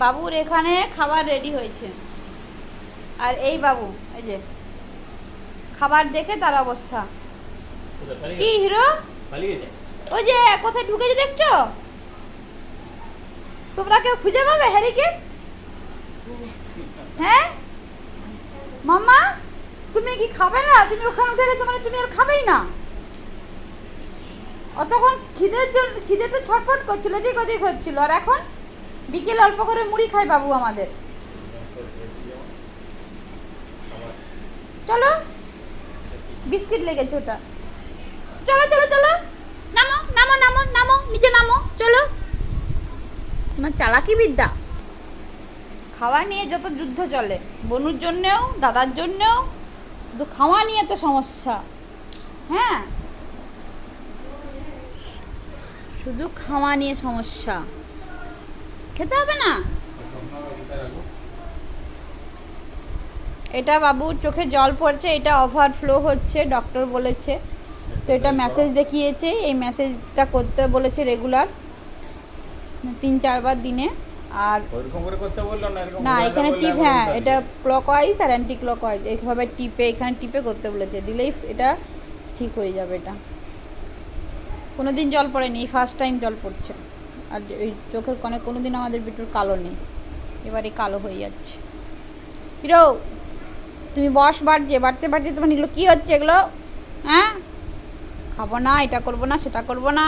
বাবুর এখানে খাবার রেডি হয়েছে, আর এই বাবু এই যে খাবার দেখে তার অবস্থা কি। হিরো ওই যে কোথায় ঢুকেছে দেখছো? তোমরা কেউ খুঁজে পাবে হ্যারিকে? হ্যাঁ মাম্মা, তুমি কি খাবে না? তুমি ওখানে উঠে গেছো মানে তুমি আর খাবেই না? অতক্ষণ খিদেতে ছটফট করছিল, এদিক ওদিক হচ্ছিল, আর এখন বিকেল অল্প করে মুড়ি খায় বাবু আমাদের। চলো, বিস্কিট লেগেছে ওটা। চলো চলো চলো, নামো নামো নামো নামো, নিচে নামো, চলো। তোমার চালাকি বিদ্যা। খাওয়া নিয়ে যত যুদ্ধ চলে, বনুর জন্যেও দাদার জন্যেও, শুধু খাওয়া নিয়ে তো সমস্যা। হ্যাঁ, শুধু খাওয়া নিয়ে সমস্যা। খেতে হবে না? এটা বাবুর চোখে জল পড়ছে, এটা ওভারফ্লো হচ্ছে, ডক্টর বলেছে। তো এটা মেসেজ দেখিয়েছে, এই মেসেজটা করতে বলেছে রেগুলার 3-4 বার দিনে। আর ওইরকম করে করতে বললো না, এরকম না, ঘোরাতে এখানে বললে টিপ, আমি হ্যাঁ বুঝতে এটা পারি। ক্লকওয়াইজ আর অ্যান্টি ক্লকওয়াইজ, এইভাবে টিপে, এখানে টিপে করতে বলেছে, দিলেই এটা ঠিক হয়ে যাবে। এটা কোনো দিন জল পড়েনি, এই ফার্স্ট টাইম জল পড়ছে। আর ওই চোখের কোণে কোনো দিন আমাদের বিটুর কালো নেই, এবারে কালো হয়ে যাচ্ছে। হিরো তুমি বস, বাড়ছে বাড়তে বাড়তে তোমার এগুলো কী হচ্ছে এগুলো? হ্যাঁ, খাবো না, এটা করবো না, সেটা করবো না।